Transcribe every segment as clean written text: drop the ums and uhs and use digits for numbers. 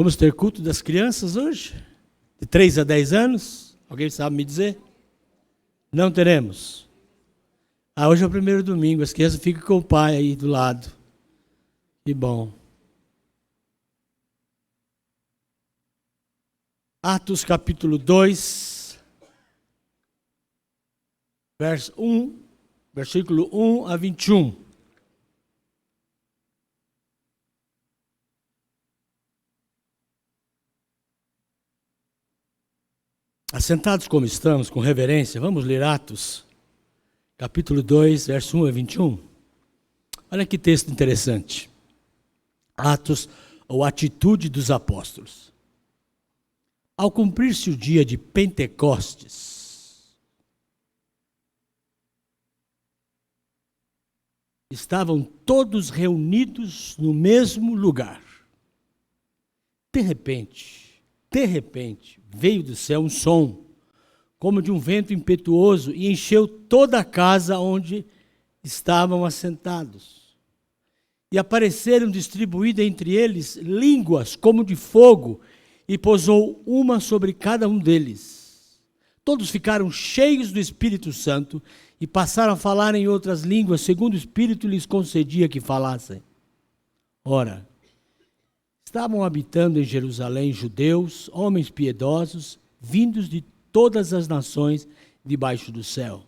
Vamos ter culto das crianças hoje? De 3 a 10 anos? Alguém sabe me dizer? Não teremos. Hoje é o primeiro domingo, as crianças ficam com o pai aí do lado. Que bom. Atos capítulo 2, versículo 1 a 21. Assentados como estamos, com reverência, vamos ler Atos, capítulo 2, verso 1 a 21. Olha que texto interessante. Atos, ou atitude dos apóstolos. Ao cumprir-se o dia de Pentecostes, estavam todos reunidos no mesmo lugar. De repente, veio do céu um som, como de um vento impetuoso, e encheu toda a casa onde estavam assentados. E apareceram distribuídas entre eles línguas como de fogo, e pousou uma sobre cada um deles. Todos ficaram cheios do Espírito Santo e passaram a falar em outras línguas, segundo o Espírito lhes concedia que falassem. Ora, estavam habitando em Jerusalém judeus, homens piedosos, vindos de todas as nações debaixo do céu.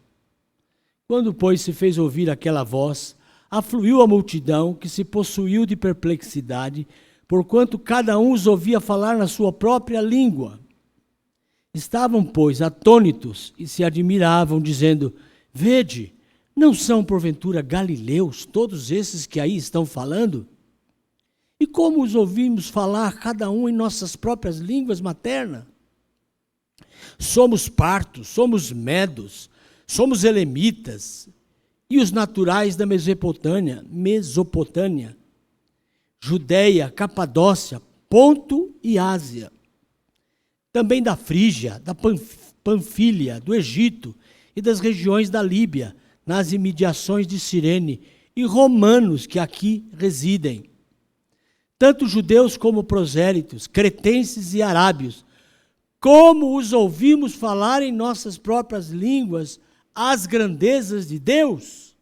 Quando, pois, se fez ouvir aquela voz, afluiu a multidão, que se possuiu de perplexidade, porquanto cada um os ouvia falar na sua própria língua. Estavam, pois, atônitos e se admiravam, dizendo: Vede, não são porventura galileus todos esses que aí estão falando? E como os ouvimos falar, cada um em nossas próprias línguas maternas? Somos partos, somos medos, somos elemitas, e os naturais da Mesopotâmia, Judeia, Capadócia, Ponto e Ásia, também da Frígia, da Panfília, do Egito e das regiões da Líbia, nas imediações de Cirene, e romanos que aqui residem. Tanto judeus como prosélitos, cretenses e arábios, como os ouvimos falar em nossas próprias línguas as grandezas de Deus?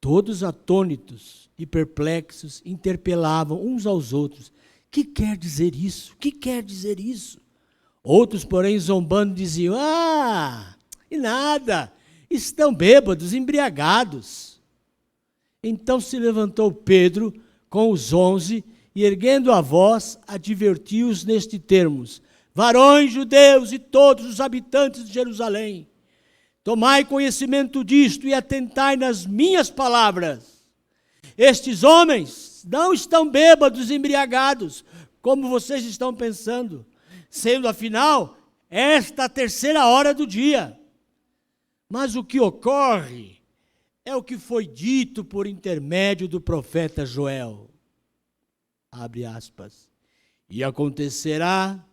Todos atônitos e perplexos interpelavam uns aos outros: que quer dizer isso? Que quer dizer isso? Outros, porém, zombando, diziam: e nada, estão bêbados, embriagados. Então se levantou Pedro com os 11, e erguendo a voz, advertiu-os neste termos: varões judeus e todos os habitantes de Jerusalém, tomai conhecimento disto e atentai nas minhas palavras. Estes homens não estão bêbados, embriagados, como vocês estão pensando, sendo afinal esta a 3ª hora do dia. Mas o que ocorre é o que foi dito por intermédio do profeta Joel. Abre aspas. E acontecerá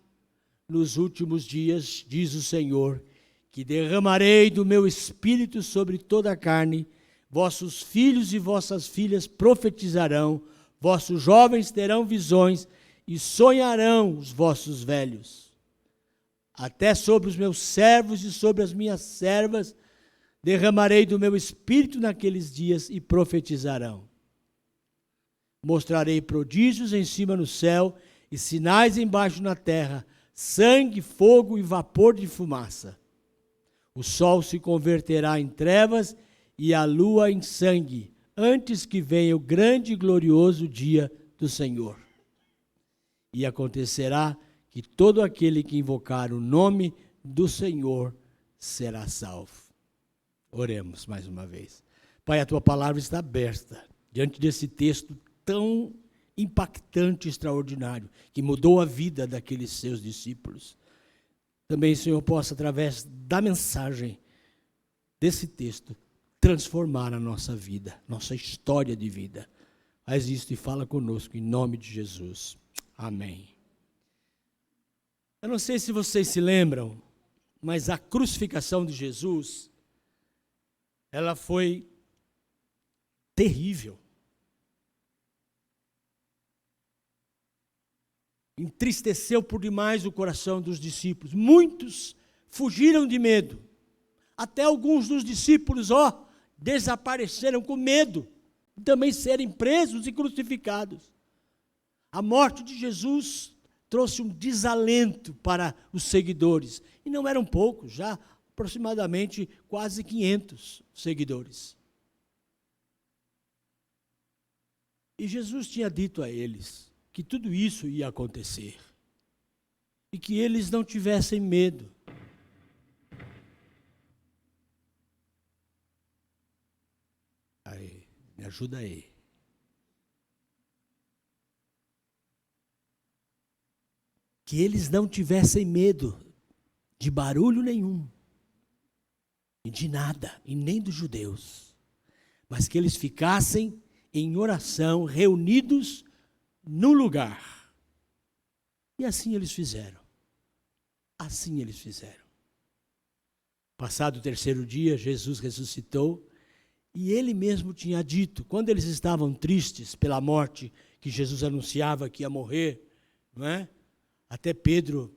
nos últimos dias, diz o Senhor, que derramarei do meu espírito sobre toda a carne, vossos filhos e vossas filhas profetizarão, vossos jovens terão visões e sonharão os vossos velhos. Até sobre os meus servos e sobre as minhas servas derramarei do meu espírito naqueles dias e profetizarão. Mostrarei prodígios em cima no céu e sinais embaixo na terra, sangue, fogo e vapor de fumaça. O sol se converterá em trevas e a lua em sangue, antes que venha o grande e glorioso dia do Senhor. E acontecerá que todo aquele que invocar o nome do Senhor será salvo. Oremos mais uma vez. Pai, a tua palavra está aberta diante desse texto tão impactante, extraordinário, que mudou a vida daqueles seus discípulos. Também, Senhor, possa, através da mensagem desse texto, transformar a nossa vida, nossa história de vida. Faz isto e fala conosco, em nome de Jesus. Amém. Eu não sei se vocês se lembram, mas a crucificação de Jesus, ela foi terrível. entristeceu por demais o coração dos discípulos. Muitos fugiram de medo. Até alguns dos discípulos, desapareceram com medo de também serem presos e crucificados. A morte de Jesus trouxe um desalento para os seguidores. E não eram poucos, já aproximadamente quase 500 seguidores. E Jesus tinha dito a eles que tudo isso ia acontecer. E que eles não tivessem medo. Aí, me ajuda aí. Que eles não tivessem medo de barulho nenhum, e de nada, e nem dos judeus, mas que eles ficassem em oração, reunidos num lugar. E assim eles fizeram. Assim eles fizeram. Passado o terceiro dia, Jesus ressuscitou, e ele mesmo tinha dito, quando eles estavam tristes pela morte que Jesus anunciava que ia morrer, não é? Até Pedro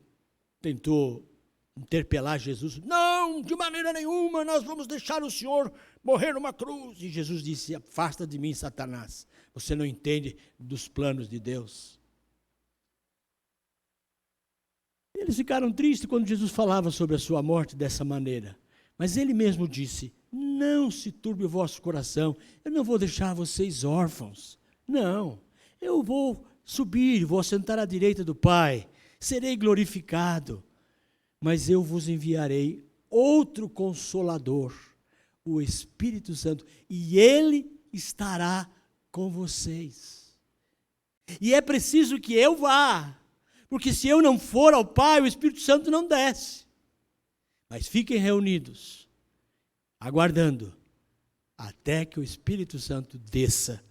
tentou interpelar Jesus. Não, de maneira nenhuma, nós vamos deixar o Senhor morrer numa cruz. E Jesus disse, afasta de mim, Satanás. Você não entende dos planos de Deus. Eles ficaram tristes quando Jesus falava sobre a sua morte dessa maneira. Mas ele mesmo disse, não se turbe o vosso coração, eu não vou deixar vocês órfãos. Não, eu vou subir, vou sentar à direita do Pai. Serei glorificado, mas eu vos enviarei outro Consolador, o Espírito Santo, e Ele estará com vocês. E é preciso que eu vá, porque se eu não for ao Pai, o Espírito Santo não desce. Mas fiquem reunidos, aguardando, até que o Espírito Santo desça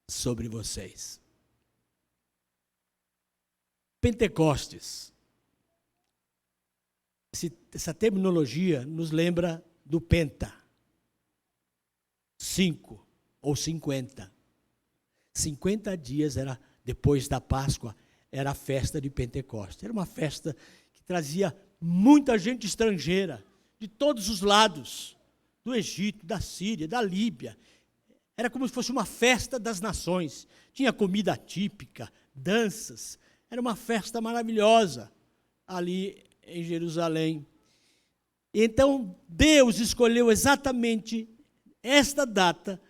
sobre vocês. Pentecostes. Essa terminologia nos lembra do Penta. 5 ou 50. 50 dias era depois da Páscoa, era a festa de Pentecostes. Era uma festa que trazia muita gente estrangeira, de todos os lados, do Egito, da Síria, da Líbia. Era como se fosse uma festa das nações. Tinha comida típica, danças. Era uma festa maravilhosa ali em Jerusalém. Então, Deus escolheu exatamente esta data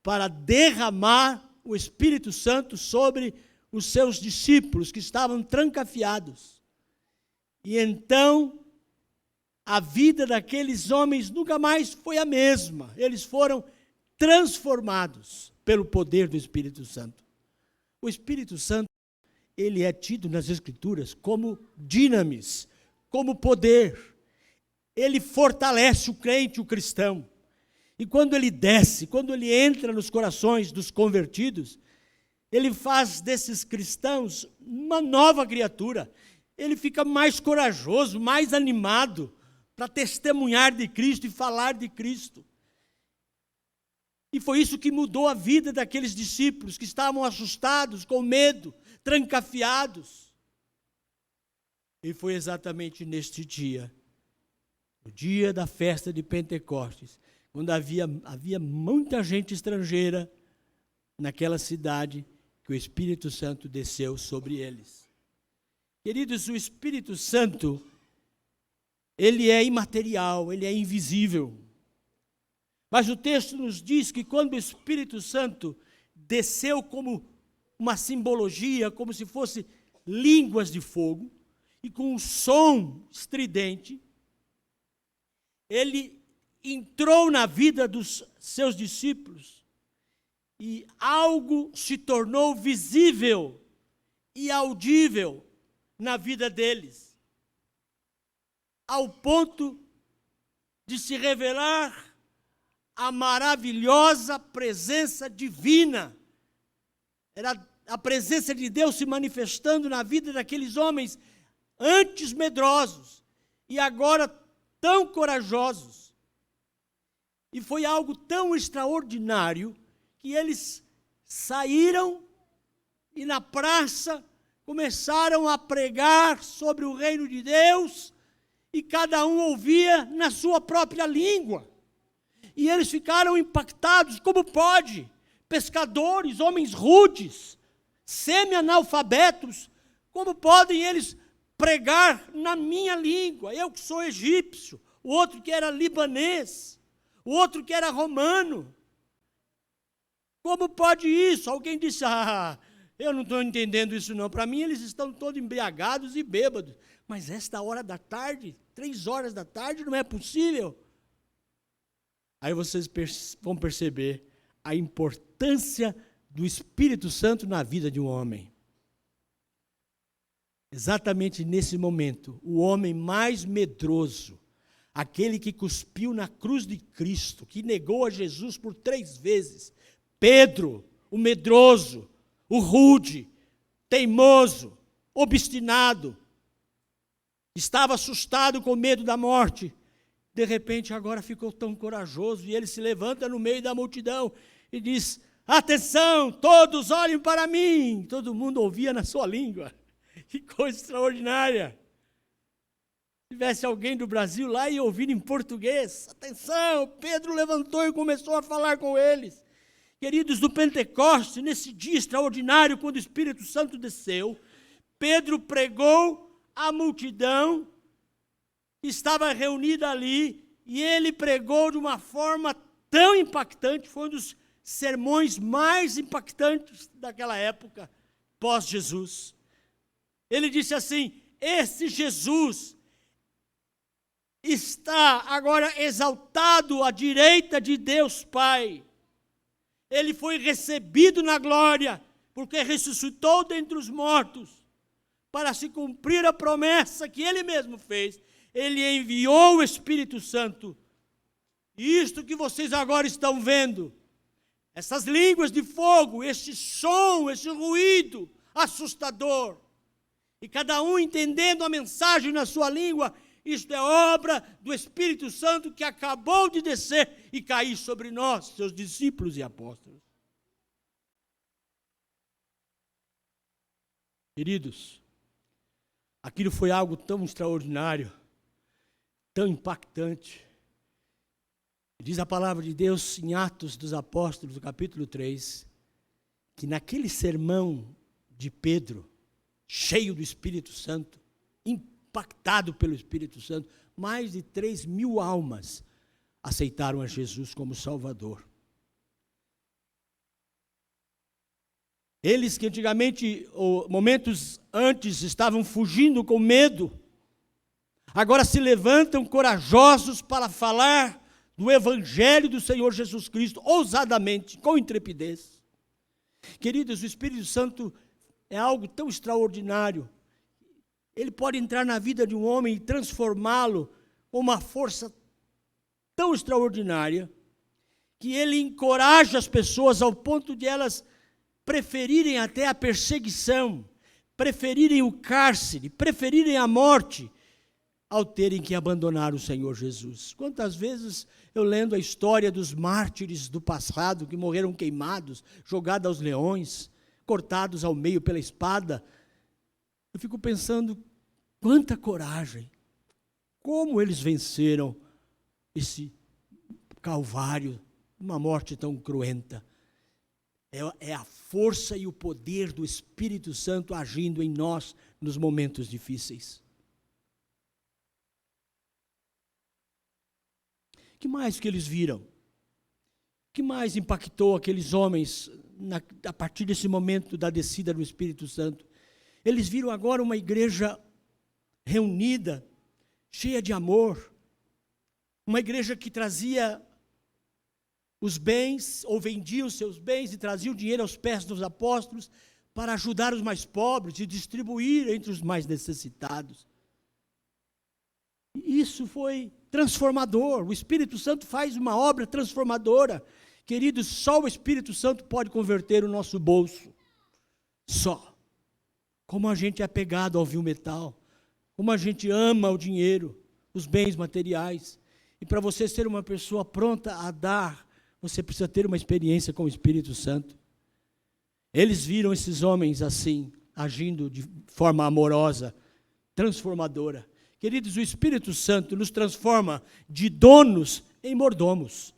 para derramar o Espírito Santo sobre os seus discípulos que estavam trancafiados. E então, a vida daqueles homens nunca mais foi a mesma. Eles foram transformados pelo poder do Espírito Santo. O Espírito Santo, ele é tido nas Escrituras como dinamis, como poder. Ele fortalece o crente, o cristão. E quando ele desce, quando ele entra nos corações dos convertidos, ele faz desses cristãos uma nova criatura. Ele fica mais corajoso, mais animado para testemunhar de Cristo e falar de Cristo. E foi isso que mudou a vida daqueles discípulos que estavam assustados, com medo, trancafiados. E foi exatamente neste dia, o dia da festa de Pentecostes, quando havia muita gente estrangeira naquela cidade, que o Espírito Santo desceu sobre eles. Queridos, o Espírito Santo, ele é imaterial, ele é invisível. Mas o texto nos diz que quando o Espírito Santo desceu como uma simbologia, como se fosse línguas de fogo, e com um som estridente, ele entrou na vida dos seus discípulos e algo se tornou visível e audível na vida deles, ao ponto de se revelar a maravilhosa presença divina. Era a presença de Deus se manifestando na vida daqueles homens antes medrosos e agora tão corajosos. E foi algo tão extraordinário que eles saíram e na praça começaram a pregar sobre o reino de Deus, e cada um ouvia na sua própria língua. E eles ficaram impactados. Como pode? Pescadores, homens rudes, semi-analfabetos, como podem eles pregar na minha língua? Eu que sou egípcio, o outro que era libanês, o outro que era romano. Como pode isso? Alguém disse, eu não estou entendendo isso não. Para mim eles estão todos embriagados e bêbados. Mas esta hora da tarde, 3 horas da tarde, não é possível. Aí vocês vão perceber a importância do Espírito Santo na vida de um homem. Exatamente nesse momento, o homem mais medroso, aquele que cuspiu na cruz de Cristo, que negou a Jesus por 3 vezes, Pedro, o medroso, o rude, teimoso, obstinado, estava assustado com medo da morte. De repente, agora ficou tão corajoso, e ele se levanta no meio da multidão e diz, atenção, todos olhem para mim. Todo mundo ouvia na sua língua. Que coisa extraordinária. Se tivesse alguém do Brasil lá e ouvir em português, atenção, Pedro levantou e começou a falar com eles. Queridos, do Pentecoste, nesse dia extraordinário, quando o Espírito Santo desceu, Pedro pregou à multidão que estava reunida ali, e ele pregou de uma forma tão impactante, foi um dos sermões mais impactantes daquela época, pós-Jesus. Ele disse assim, esse Jesus está agora exaltado à direita de Deus Pai. Ele foi recebido na glória, porque ressuscitou dentre os mortos, para se cumprir a promessa que ele mesmo fez. Ele enviou o Espírito Santo. E isto que vocês agora estão vendo, essas línguas de fogo, esse som, esse ruído assustador, e cada um entendendo a mensagem na sua língua, isto é obra do Espírito Santo que acabou de descer e cair sobre nós, seus discípulos e apóstolos. Queridos, aquilo foi algo tão extraordinário, tão impactante. Diz a palavra de Deus em Atos dos Apóstolos, no capítulo 3, que naquele sermão de Pedro, cheio do Espírito Santo, impactado pelo Espírito Santo, mais de 3.000 almas aceitaram a Jesus como Salvador. Eles que antigamente, ou momentos antes, estavam fugindo com medo, agora se levantam corajosos para falar do Evangelho do Senhor Jesus Cristo, ousadamente, com intrepidez. Queridos, o Espírito Santo é algo tão extraordinário. Ele pode entrar na vida de um homem e transformá-lo com uma força tão extraordinária, que ele encoraja as pessoas ao ponto de elas preferirem até a perseguição, preferirem o cárcere, preferirem a morte, ao terem que abandonar o Senhor Jesus. Quantas vezes eu lendo a história dos mártires do passado, que morreram queimados, jogados aos leões, cortados ao meio pela espada, eu fico pensando, quanta coragem, como eles venceram esse calvário, uma morte tão cruenta. É a força e o poder do Espírito Santo agindo em nós nos momentos difíceis. O que mais que eles viram? O que mais impactou aqueles homens a partir desse momento da descida do Espírito Santo? Eles viram agora uma igreja reunida, cheia de amor, uma igreja que trazia os bens, ou vendia os seus bens e trazia o dinheiro aos pés dos apóstolos para ajudar os mais pobres e distribuir entre os mais necessitados. Isso foi transformador. O Espírito Santo faz uma obra transformadora. Queridos, só o Espírito Santo pode converter o nosso bolso. Só. Como a gente é apegado ao vil metal, como a gente ama o dinheiro, os bens materiais. E para você ser uma pessoa pronta a dar, você precisa ter uma experiência com o Espírito Santo. Eles viram esses homens assim, agindo de forma amorosa, transformadora. Queridos, o Espírito Santo nos transforma de donos em mordomos.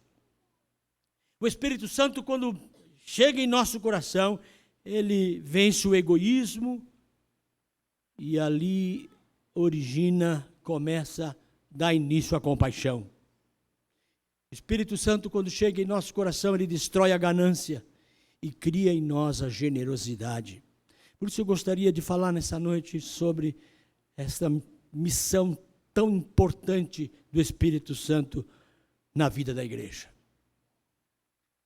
O Espírito Santo, quando chega em nosso coração, ele vence o egoísmo e ali começa, dá início à compaixão. O Espírito Santo, quando chega em nosso coração, ele destrói a ganância e cria em nós a generosidade. Por isso eu gostaria de falar nessa noite sobre essa missão tão importante do Espírito Santo na vida da igreja.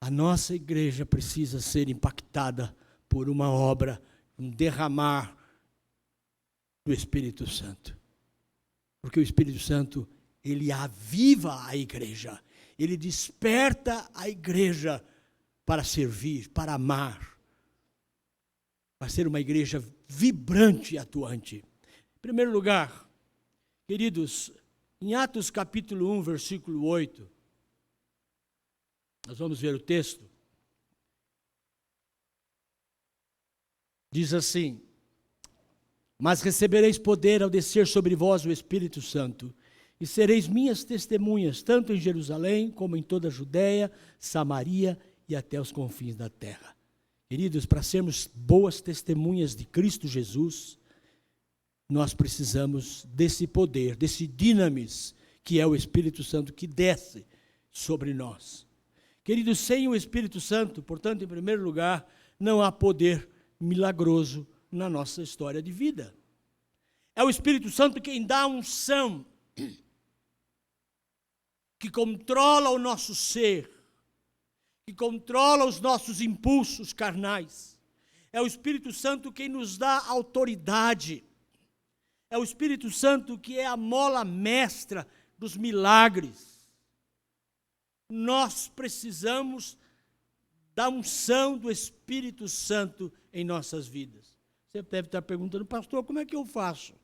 A nossa igreja precisa ser impactada por uma obra, um derramar do Espírito Santo. Porque o Espírito Santo, ele aviva a igreja, ele desperta a igreja para servir, para amar, para ser uma igreja vibrante e atuante. Em primeiro lugar, queridos, em Atos capítulo 1, versículo 8, nós vamos ver o texto. Diz assim: mas recebereis poder ao descer sobre vós o Espírito Santo, e sereis minhas testemunhas, tanto em Jerusalém, como em toda a Judéia, Samaria e até os confins da terra. Queridos, para sermos boas testemunhas de Cristo Jesus, nós precisamos desse poder, desse dinamis, que é o Espírito Santo, que desce sobre nós. Queridos, sem o Espírito Santo, portanto, em primeiro lugar, não há poder milagroso na nossa história de vida. É o Espírito Santo quem dá unção, que controla o nosso ser, que controla os nossos impulsos carnais. É o Espírito Santo quem nos dá autoridade. É o Espírito Santo que é a mola mestra dos milagres. Nós precisamos da unção do Espírito Santo em nossas vidas. Você deve estar perguntando: pastor, como é que eu faço?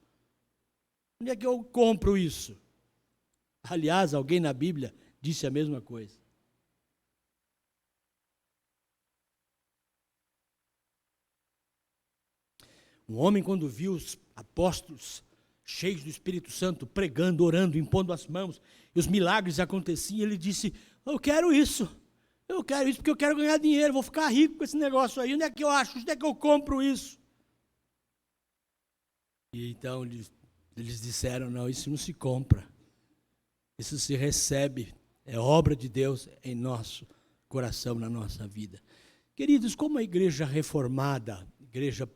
Onde é que eu compro isso? Aliás, alguém na Bíblia disse a mesma coisa. Um homem, quando viu os apóstolos cheios do Espírito Santo, pregando, orando, impondo as mãos, e os milagres aconteciam, ele disse: eu quero isso porque eu quero ganhar dinheiro, vou ficar rico com esse negócio aí, onde é que eu acho, onde é que eu compro isso? E então eles disseram: não, isso não se compra, isso se recebe, é obra de Deus em nosso coração, na nossa vida. Queridos, como a igreja reformada, igreja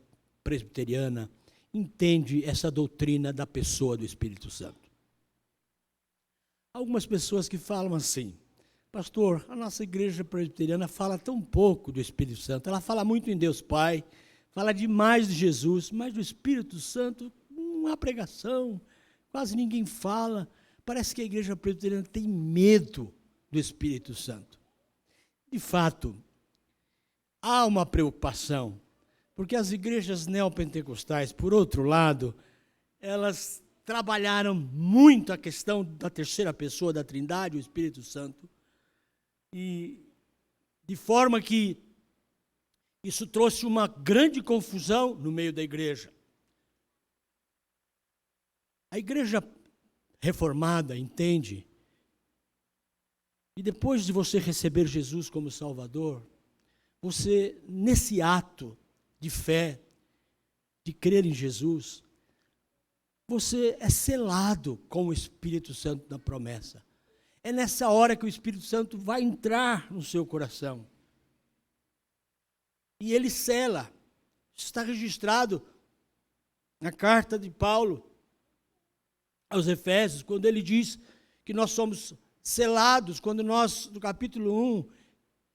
presbiteriana, entende essa doutrina da pessoa do Espírito Santo? Algumas pessoas que falam assim: pastor, a nossa igreja presbiteriana fala tão pouco do Espírito Santo, ela fala muito em Deus Pai, fala demais de Jesus, mas do Espírito Santo não há pregação, quase ninguém fala. Parece que a igreja presbiteriana tem medo do Espírito Santo. De fato, há uma preocupação, porque as igrejas neopentecostais, por outro lado, elas trabalharam muito a questão da terceira pessoa da Trindade, o Espírito Santo, e de forma que isso trouxe uma grande confusão no meio da igreja. A igreja reformada entende, e depois de você receber Jesus como Salvador, você, nesse ato de fé, de crer em Jesus, você é selado com o Espírito Santo da promessa. É nessa hora que o Espírito Santo vai entrar no seu coração. E ele sela. Isso está registrado na carta de Paulo aos Efésios, quando ele diz que nós somos selados, quando nós, no capítulo 1,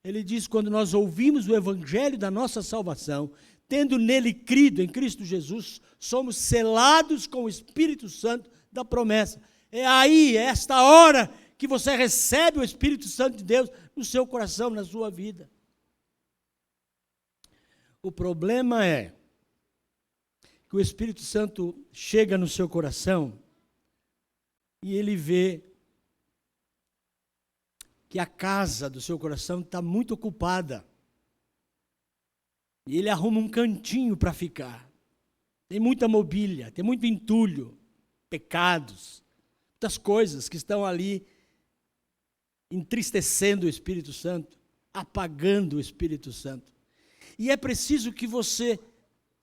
ele diz: quando nós ouvimos o evangelho da nossa salvação, tendo nele crido, em Cristo Jesus, somos selados com o Espírito Santo da promessa. É aí, é esta hora, que você recebe o Espírito Santo de Deus no seu coração, na sua vida. O problema é que o Espírito Santo chega no seu coração e ele vê que a casa do seu coração está muito ocupada. E ele arruma um cantinho para ficar. Tem muita mobília, tem muito entulho, pecados, muitas coisas que estão ali entristecendo o Espírito Santo, apagando o Espírito Santo. E é preciso que você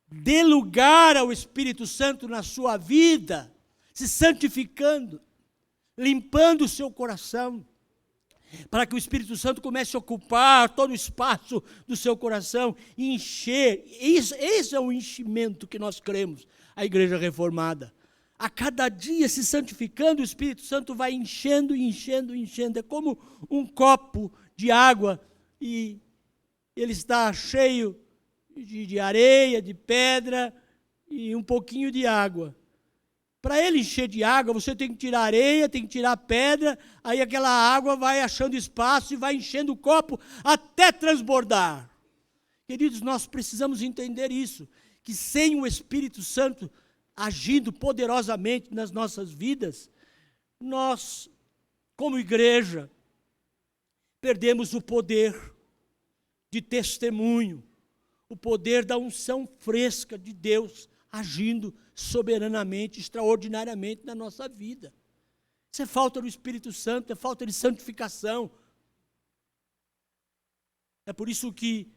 dê lugar ao Espírito Santo na sua vida, se santificando, limpando o seu coração, para que o Espírito Santo comece a ocupar todo o espaço do seu coração e encher. Esse é o enchimento que nós cremos, a Igreja Reformada. A cada dia se santificando, o Espírito Santo vai enchendo, enchendo, enchendo. É como um copo de água e ele está cheio de areia, de pedra e um pouquinho de água. Para ele encher de água, você tem que tirar areia, tem que tirar pedra, aí aquela água vai achando espaço e vai enchendo o copo até transbordar. Queridos, nós precisamos entender isso, que sem o Espírito Santo agindo poderosamente nas nossas vidas, nós, como igreja, perdemos o poder de testemunho, o poder da unção fresca de Deus agindo soberanamente, extraordinariamente na nossa vida. Isso é falta do Espírito Santo, é falta de santificação. É por isso que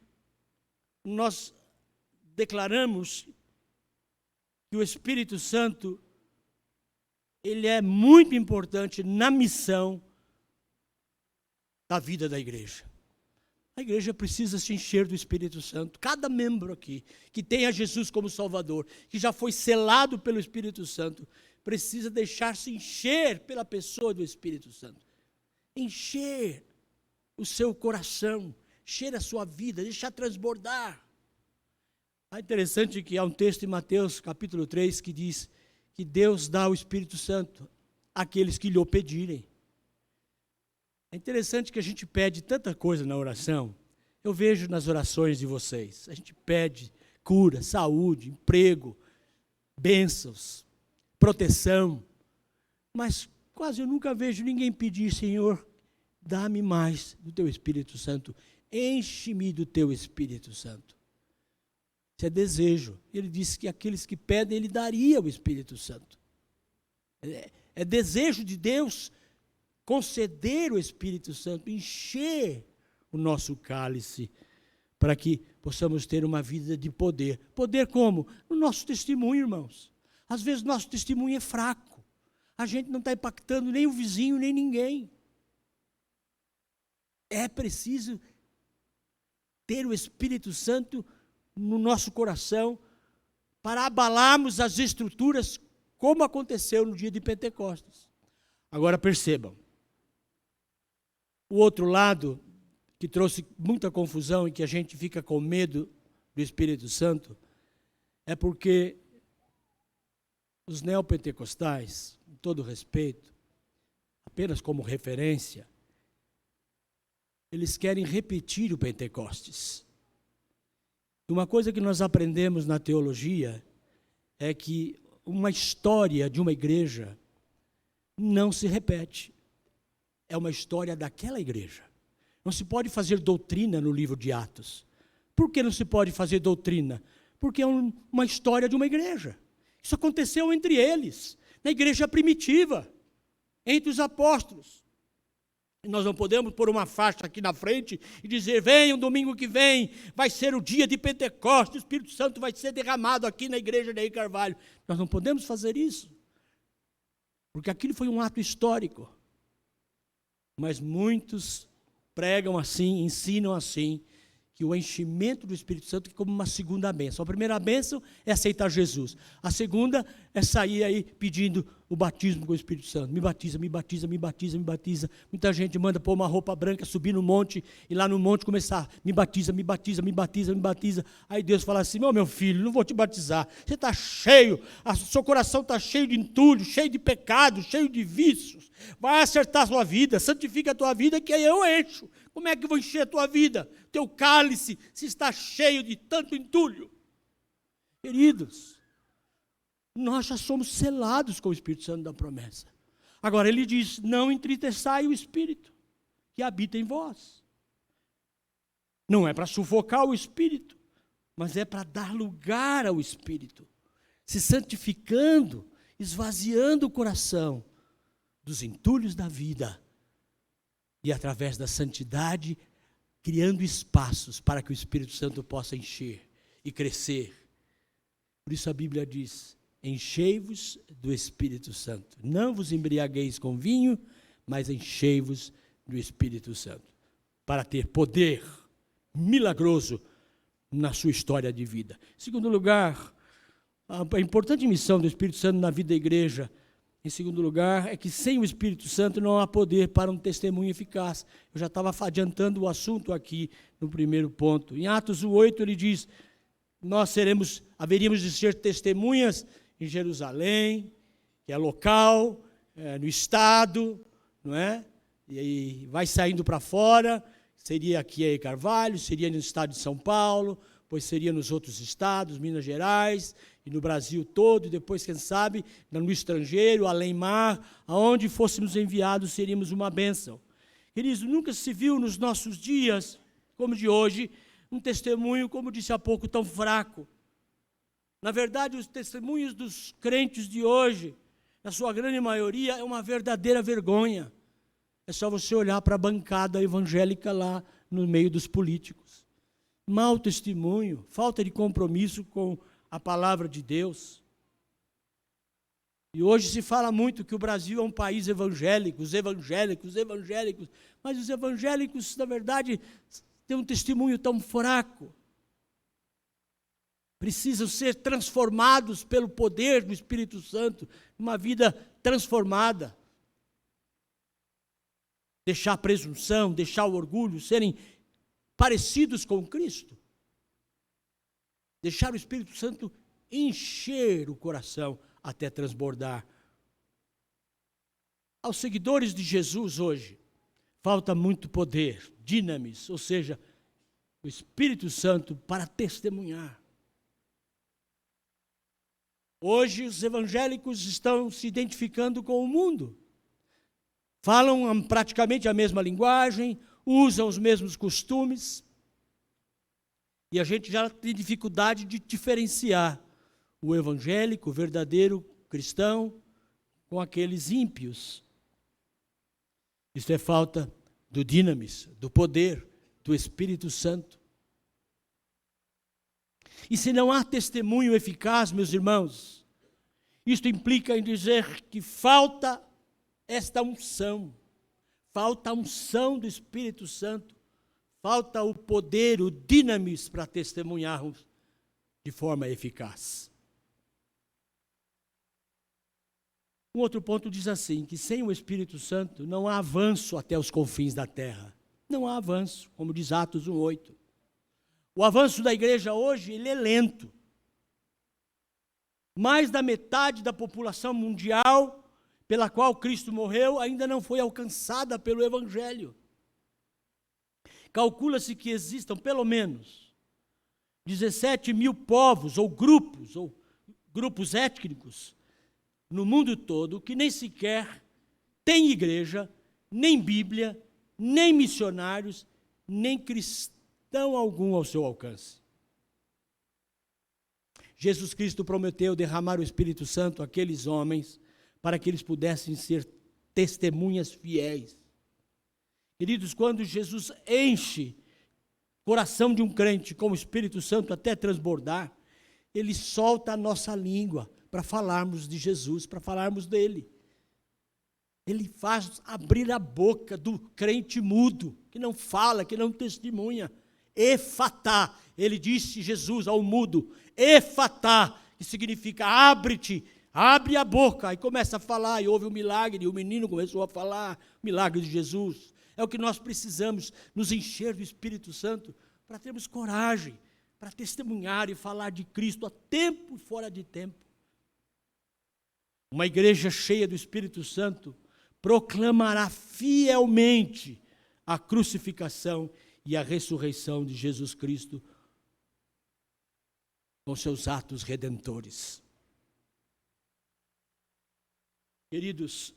nós declaramos que o Espírito Santo, ele é muito importante na missão da vida da igreja. A igreja precisa se encher do Espírito Santo. Cada membro aqui que tenha Jesus como Salvador, que já foi selado pelo Espírito Santo, precisa deixar-se encher pela pessoa do Espírito Santo. Encher o seu coração, encher a sua vida, deixar transbordar. É interessante que há um texto em Mateus capítulo 3 que diz que Deus dá o Espírito Santo àqueles que lhe o pedirem. É interessante que a gente pede tanta coisa na oração. Eu vejo nas orações de vocês. A gente pede cura, saúde, emprego, bênçãos, proteção. Mas quase eu nunca vejo ninguém pedir, Senhor, dá-me mais do teu Espírito Santo. Enche-me do teu Espírito Santo. Isso é desejo. Ele disse que aqueles que pedem, ele daria o Espírito Santo. É desejo de Deus conceder o Espírito Santo, encher o nosso cálice, para que possamos ter uma vida de poder. Poder como? No nosso testemunho, irmãos. Às vezes nosso testemunho é fraco. A gente não está impactando nem o vizinho, nem ninguém. É preciso ter o Espírito Santo no nosso coração para abalarmos as estruturas, como aconteceu no dia de Pentecostes. Agora percebam, o outro lado, que trouxe muita confusão e que a gente fica com medo do Espírito Santo, é porque os neopentecostais, com todo respeito, apenas como referência, eles querem repetir o Pentecostes. E uma coisa que nós aprendemos na teologia é que uma história de uma igreja não se repete. É uma história daquela igreja. Não se pode fazer doutrina no livro de Atos. Por que não se pode fazer doutrina? Porque é uma história de uma igreja. Isso aconteceu entre eles, na igreja primitiva, entre os apóstolos. E nós não podemos pôr uma faixa aqui na frente e dizer, venham domingo que vem, vai ser o dia de Pentecostes, o Espírito Santo vai ser derramado aqui na igreja de Rei Carvalho. Nós não podemos fazer isso, porque aquilo foi um ato histórico. Mas muitos pregam assim, ensinam assim, que o enchimento do Espírito Santo é como uma segunda bênção. A primeira bênção é aceitar Jesus. A segunda é sair aí pedindo o batismo com o Espírito Santo. Me batiza, me batiza, me batiza, me batiza. Muita gente manda pôr uma roupa branca, subir no monte, e lá no monte começar, me batiza, me batiza, me batiza, me batiza. Aí Deus fala assim, meu filho, não vou te batizar. Você está cheio, seu coração está cheio de entulho, cheio de pecado, cheio de vícios. Vai acertar a sua vida, santifica a tua vida, que aí eu encho. Como é que eu vou encher a tua vida? Teu cálice se está cheio de tanto entulho. Queridos, nós já somos selados com o Espírito Santo da promessa. Agora ele diz, não entristeçai o Espírito que habita em vós. Não é para sufocar o Espírito, mas é para dar lugar ao Espírito. se santificando, esvaziando o coração dos entulhos da vida e, através da santidade, criando espaços para que o Espírito Santo possa encher e crescer. Por isso a Bíblia diz: enchei-vos do Espírito Santo. Não vos embriagueis com vinho, mas enchei-vos do Espírito Santo, para ter poder milagroso na sua história de vida. Em segundo lugar, a importante missão do Espírito Santo na vida da igreja, em segundo lugar, é que sem o Espírito Santo não há poder para um testemunho eficaz. Eu já estava adiantando o assunto aqui no primeiro ponto. Em Atos 8 ele diz: nós haveríamos de ser testemunhas em Jerusalém, que é local, no estado, não é? E aí vai saindo para fora, seria aqui em Carvalho, seria no estado de São Paulo, pois seria nos outros estados, Minas Gerais, e no Brasil todo, e depois, quem sabe, no estrangeiro, além-mar, aonde fôssemos enviados, seríamos uma bênção. Queridos, nunca se viu nos nossos dias, como de hoje, um testemunho, como disse há pouco, tão fraco. Na verdade, os testemunhos dos crentes de hoje, na sua grande maioria, é uma verdadeira vergonha. É só você olhar para a bancada evangélica lá no meio dos políticos. Mau testemunho, falta de compromisso com a palavra de Deus. E hoje se fala muito que o Brasil é um país evangélico, os evangélicos, mas os evangélicos, na verdade, têm um testemunho tão fraco. Precisam ser transformados pelo poder do Espírito Santo, uma vida transformada. Deixar a presunção, deixar o orgulho, serem parecidos com Cristo. Deixar o Espírito Santo encher o coração até transbordar. Aos seguidores de Jesus hoje, falta muito poder, dinamis, ou seja, o Espírito Santo para testemunhar. Hoje os evangélicos estão se identificando com o mundo. Falam praticamente a mesma linguagem, usam os mesmos costumes. E a gente já tem dificuldade de diferenciar o evangélico, o verdadeiro cristão, com aqueles ímpios. Isso é falta do dinamis, do poder do Espírito Santo. E se não há testemunho eficaz, meus irmãos, isto implica em dizer que falta esta unção, falta a unção do Espírito Santo, falta o poder, o dinamis para testemunharmos de forma eficaz. Um outro ponto diz assim, que sem o Espírito Santo não há avanço até os confins da terra. Não há avanço, como diz Atos 1:8. O avanço da igreja hoje, ele é lento. Mais da metade da população mundial pela qual Cristo morreu ainda não foi alcançada pelo Evangelho. Calcula-se que existam pelo menos 17 mil povos ou grupos étnicos no mundo todo que nem sequer têm igreja, nem Bíblia, nem missionários, nem cristão algum ao seu alcance. Jesus Cristo prometeu derramar o Espírito Santo àqueles homens para que eles pudessem ser testemunhas fiéis. Queridos, quando Jesus enche o coração de um crente com o Espírito Santo até transbordar, ele solta a nossa língua para falarmos de Jesus, para falarmos dele. Ele faz abrir a boca do crente mudo, que não fala, que não testemunha. Efatá, ele disse, Jesus, ao mudo, efatá, que significa abre-te, abre a boca. Aí começa a falar, e houve um milagre, e o menino começou a falar, milagre de Jesus. É o que nós precisamos, nos encher do Espírito Santo, para termos coragem, para testemunhar e falar de Cristo a tempo e fora de tempo. Uma igreja cheia do Espírito Santo proclamará fielmente a crucificação e a ressurreição de Jesus Cristo com seus atos redentores. Queridos,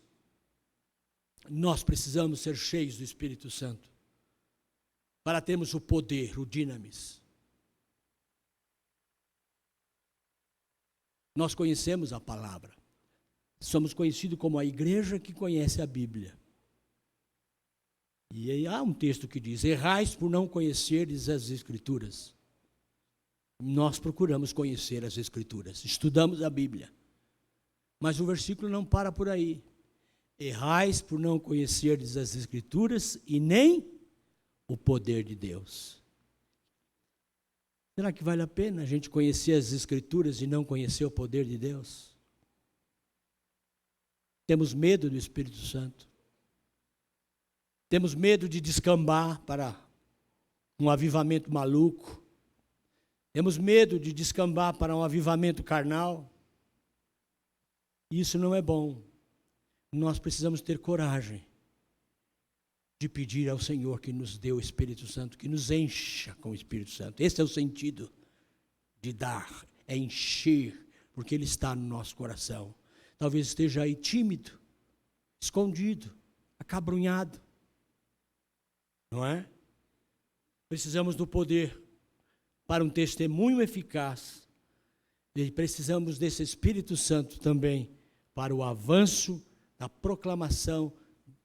nós precisamos ser cheios do Espírito Santo para termos o poder, o dinamis. Nós conhecemos a palavra. Somos conhecidos como a igreja que conhece a Bíblia. E aí há um texto que diz: errais por não conhecerdes as Escrituras. Nós procuramos conhecer as Escrituras, estudamos a Bíblia. Mas o versículo não para por aí. Errais por não conhecerdes as Escrituras e nem o poder de Deus. Será que vale a pena a gente conhecer as Escrituras e não conhecer o poder de Deus? Temos medo do Espírito Santo. Temos medo de descambar para um avivamento maluco. Temos medo de descambar para um avivamento carnal. Isso não é bom. Nós precisamos ter coragem de pedir ao Senhor que nos dê o Espírito Santo, que nos encha com o Espírito Santo. Esse é o sentido de dar, é encher, porque Ele está no nosso coração. Talvez esteja aí tímido, escondido, acabrunhado. Não é? Precisamos do poder para um testemunho eficaz. E precisamos desse Espírito Santo também para o avanço da proclamação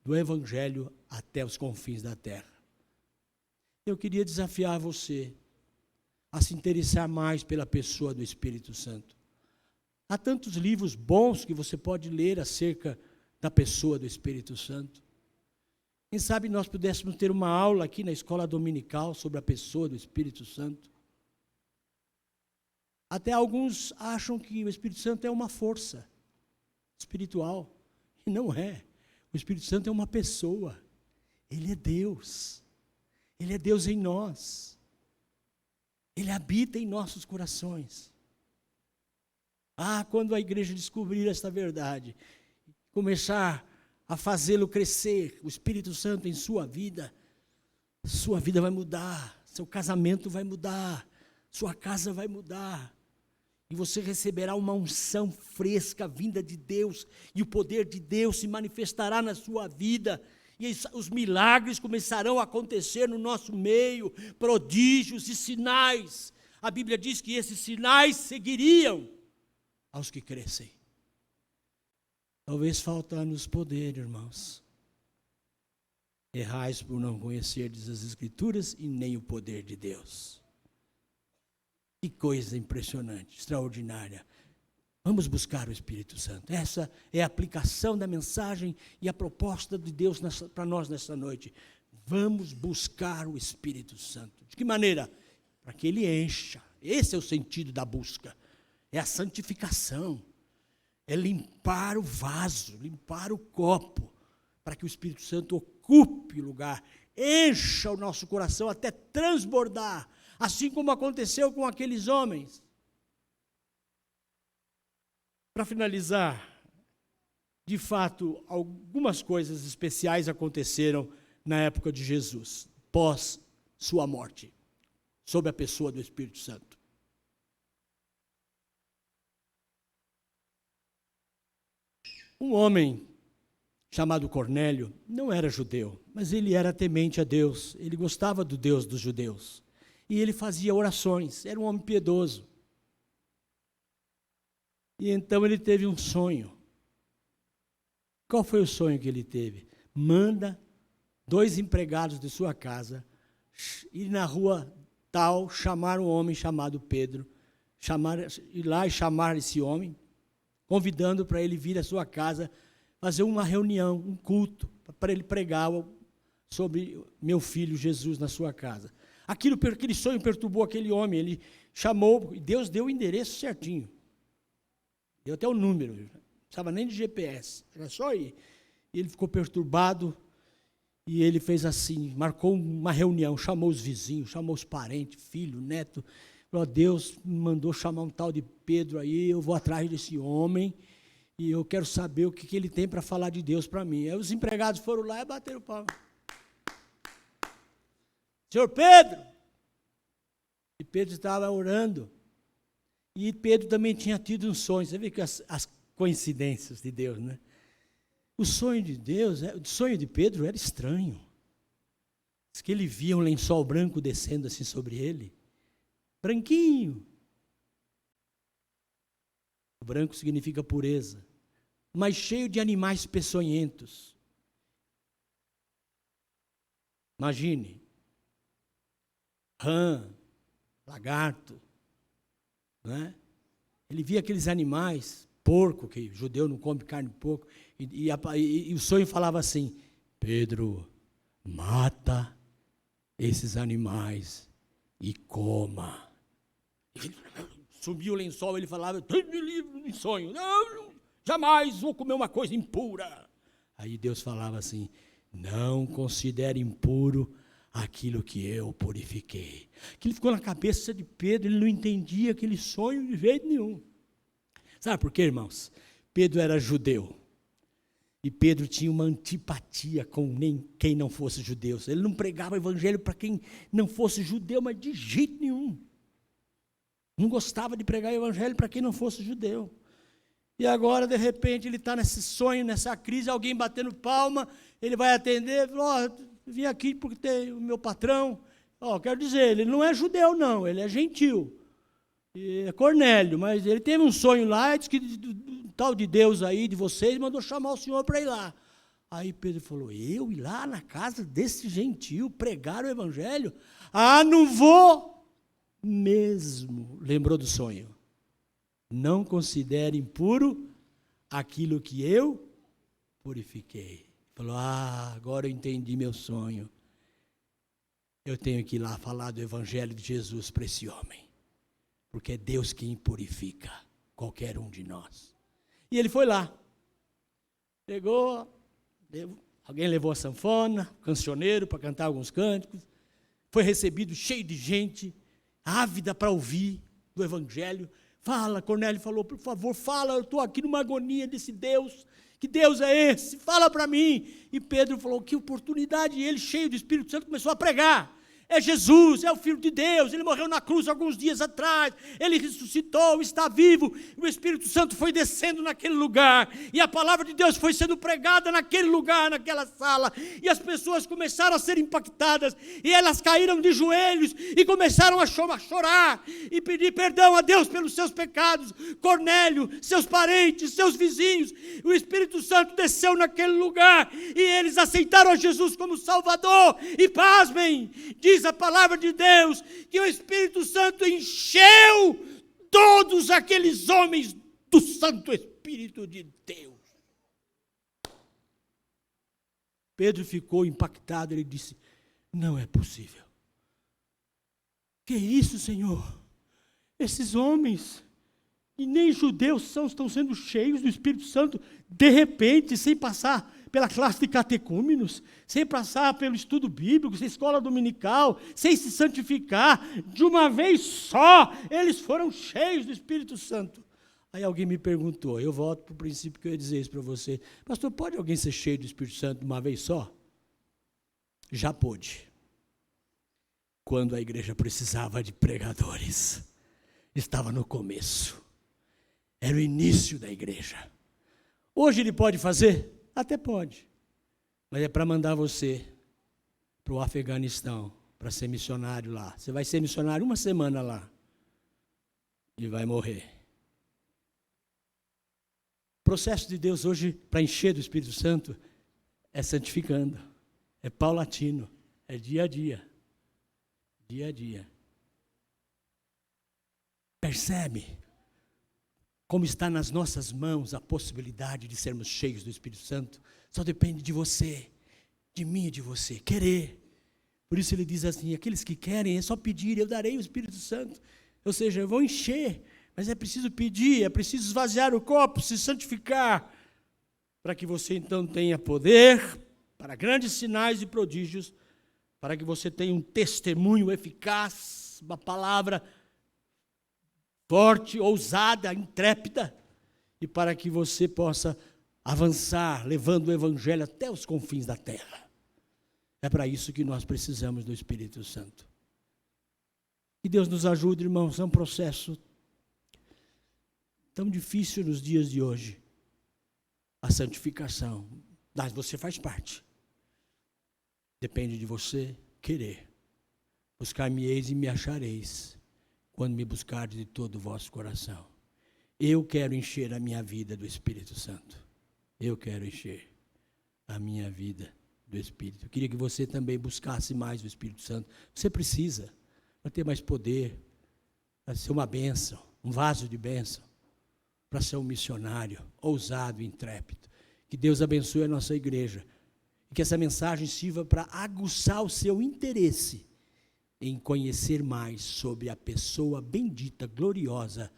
do Evangelho até os confins da terra. Eu queria desafiar você a se interessar mais pela pessoa do Espírito Santo. Há tantos livros bons que você pode ler acerca da pessoa do Espírito Santo. Quem sabe nós pudéssemos ter uma aula aqui na escola dominical sobre a pessoa do Espírito Santo. Até alguns acham que o Espírito Santo é uma força espiritual. E não é. O Espírito Santo é uma pessoa. Ele é Deus. Ele é Deus em nós. Ele habita em nossos corações. Quando a igreja descobrir esta verdade, começar a fazê-lo crescer, o Espírito Santo em sua vida vai mudar, seu casamento vai mudar, sua casa vai mudar, e você receberá uma unção fresca, vinda de Deus, e o poder de Deus se manifestará na sua vida, e os milagres começarão a acontecer no nosso meio, prodígios e sinais. A Bíblia diz que esses sinais seguiriam aos que crescem. Talvez falta-nos poder, irmãos. Errais por não conhecerdes as Escrituras e nem o poder de Deus. Que coisa impressionante, extraordinária. Vamos buscar o Espírito Santo. Essa é a aplicação da mensagem e a proposta de Deus para nós nessa noite. Vamos buscar o Espírito Santo. De que maneira? Para que Ele encha. Esse é o sentido da busca. É a santificação. É limpar o vaso, limpar o copo, para que o Espírito Santo ocupe o lugar, encha o nosso coração até transbordar, assim como aconteceu com aqueles homens. Para finalizar, de fato, algumas coisas especiais aconteceram na época de Jesus, pós sua morte, sob a pessoa do Espírito Santo. Um homem chamado Cornélio não era judeu, mas ele era temente a Deus, ele gostava do Deus dos judeus, e ele fazia orações, era um homem piedoso. E então ele teve um sonho. Qual foi o sonho que ele teve? Manda 2 empregados de sua casa ir na rua tal, chamar um homem chamado Pedro, ir lá e chamar esse homem, convidando para ele vir à sua casa, fazer uma reunião, um culto, para ele pregar sobre meu filho Jesus na sua casa. Aquele sonho perturbou aquele homem, ele chamou, e Deus deu o endereço certinho. Deu até o número, não precisava nem de GPS, era só ir. E ele ficou perturbado, e ele fez assim, marcou uma reunião, chamou os vizinhos, chamou os parentes, filho, neto. Falou: Deus me mandou chamar um tal de Pedro aí, eu vou atrás desse homem, e eu quero saber o que ele tem para falar de Deus para mim. Aí os empregados foram lá e bateram palma. Senhor Pedro! E Pedro estava orando. E Pedro também tinha tido um sonho. Você vê que as coincidências de Deus, né? O sonho de Deus, o sonho de Pedro era estranho. Diz que ele via um lençol branco descendo assim sobre ele. Branquinho. branco significa pureza, mas cheio de animais peçonhentos. Imagine, rã, lagarto, né? Ele via aqueles animais, porco, que judeu não come carne de porco, e o sonho falava assim: Pedro, mata esses animais e coma. Ele subiu o lençol, ele falava: tenho livro em sonho, não, jamais vou comer uma coisa impura. Aí Deus falava assim: não considere impuro aquilo que eu purifiquei. Aquilo ficou na cabeça de Pedro, ele não entendia aquele sonho de jeito nenhum. Sabe por quê, irmãos? Pedro era judeu. E Pedro tinha uma antipatia com quem não fosse judeu. Ele não pregava o evangelho para quem não fosse judeu, mas de jeito nenhum. Não gostava de pregar o evangelho para quem não fosse judeu. E agora, de repente, ele está nesse sonho, nessa crise, alguém batendo palma, ele vai atender, falou: vim aqui porque tem o meu patrão. Quero dizer, ele não é judeu, não, ele é gentil. É Cornélio, mas ele teve um sonho lá, disse que o tal de Deus aí, de vocês, mandou chamar o senhor para ir lá. Aí Pedro falou: eu ir lá na casa desse gentil, pregar o evangelho? Não vou mesmo. Lembrou do sonho. Não considere impuro aquilo que eu purifiquei. Falou: agora eu entendi meu sonho. Eu tenho que ir lá falar do evangelho de Jesus para esse homem. Porque é Deus quem purifica qualquer um de nós. E ele foi lá. Chegou, alguém levou a sanfona, o cancioneiro para cantar alguns cânticos. Foi recebido cheio de gente, ávida para ouvir do evangelho. Fala, Cornélio falou: por favor, fala, eu estou aqui numa agonia desse Deus. Que Deus é esse? Fala para mim. E Pedro falou: que oportunidade. E ele, cheio do Espírito Santo, começou a pregar. É Jesus, é o Filho de Deus, ele morreu na cruz alguns dias atrás, ele ressuscitou, está vivo, o Espírito Santo foi descendo naquele lugar, e a palavra de Deus foi sendo pregada naquele lugar, naquela sala, e as pessoas começaram a ser impactadas, e elas caíram de joelhos, e começaram a chorar, e pedir perdão a Deus pelos seus pecados. Cornélio, seus parentes, seus vizinhos, o Espírito Santo desceu naquele lugar, e eles aceitaram a Jesus como Salvador, e pasmem, diz a palavra de Deus, que o Espírito Santo encheu todos aqueles homens do Santo Espírito de Deus. Pedro ficou impactado, ele disse: não é possível. Que isso, Senhor? Esses homens, e nem judeus são, estão sendo cheios do Espírito Santo, de repente, sem passar pela classe de catecúmenos, sem passar pelo estudo bíblico, sem escola dominical, sem se santificar, de uma vez só, eles foram cheios do Espírito Santo. Aí alguém me perguntou, eu volto para o princípio que eu ia dizer isso para você: pastor, pode alguém ser cheio do Espírito Santo de uma vez só? Já pôde. Quando a igreja precisava de pregadores, estava no começo, era o início da igreja. Hoje ele pode fazer? Até pode, mas é para mandar você para o Afeganistão, para ser missionário lá. Você vai ser missionário uma semana lá e vai morrer. O processo de Deus hoje para encher do Espírito Santo é santificando, é paulatino, é dia a dia. Dia a dia. Percebe como está nas nossas mãos a possibilidade de sermos cheios do Espírito Santo? Só depende de você, de mim e de você, querer. Por isso ele diz assim: aqueles que querem é só pedir, eu darei o Espírito Santo. Ou seja, eu vou encher, mas é preciso pedir, é preciso esvaziar o copo, se santificar, para que você então tenha poder para grandes sinais e prodígios, para que você tenha um testemunho eficaz, uma palavra forte, ousada, intrépida, e para que você possa avançar, levando o evangelho até os confins da terra. É para isso que nós precisamos do Espírito Santo. Que Deus nos ajude, irmãos, é um processo tão difícil nos dias de hoje, a santificação, mas você faz parte. Depende de você querer. Buscar-me-eis e me achareis, quando me buscardes de todo o vosso coração. Eu quero encher a minha vida do Espírito Santo. Eu quero encher a minha vida do Espírito. Eu queria que você também buscasse mais o Espírito Santo. Você precisa, para ter mais poder, para ser uma bênção, um vaso de bênção, para ser um missionário ousado e intrépido. Que Deus abençoe a nossa igreja. E que essa mensagem sirva para aguçar o seu interesse em conhecer mais sobre a pessoa bendita, gloriosa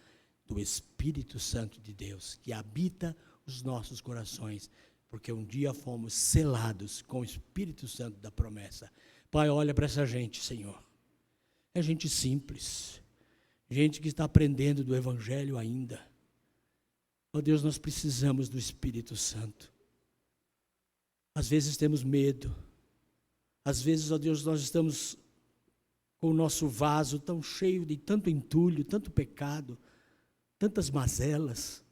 do Espírito Santo de Deus, que habita os nossos corações, porque um dia fomos selados com o Espírito Santo da promessa. Pai, olha para essa gente, Senhor. É gente simples, gente que está aprendendo do Evangelho ainda. Ó Deus, nós precisamos do Espírito Santo. Às vezes temos medo, às vezes, ó Deus, nós estamos com o nosso vaso tão cheio de tanto entulho, tanto pecado, tantas mazelas.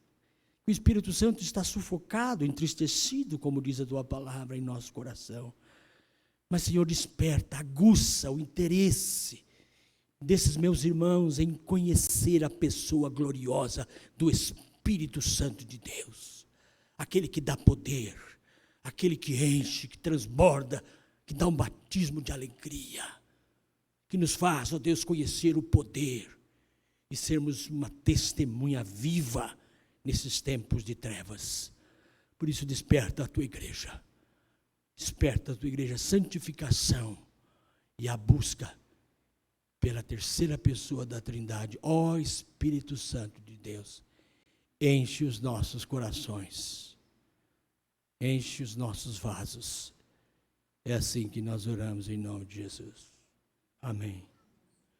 O Espírito Santo está sufocado, entristecido, como diz a tua palavra, em nosso coração. Mas, Senhor, desperta, aguça o interesse desses meus irmãos em conhecer a pessoa gloriosa do Espírito Santo de Deus. Aquele que dá poder, aquele que enche, que transborda, que dá um batismo de alegria, que nos faz, ó Deus, conhecer o poder e sermos uma testemunha viva nesses tempos de trevas. Por isso, desperta a tua igreja. Desperta a tua igreja, a santificação e a busca pela terceira pessoa da Trindade. Ó Espírito Santo de Deus, enche os nossos corações, enche os nossos vasos. É assim que nós oramos em nome de Jesus. Amém.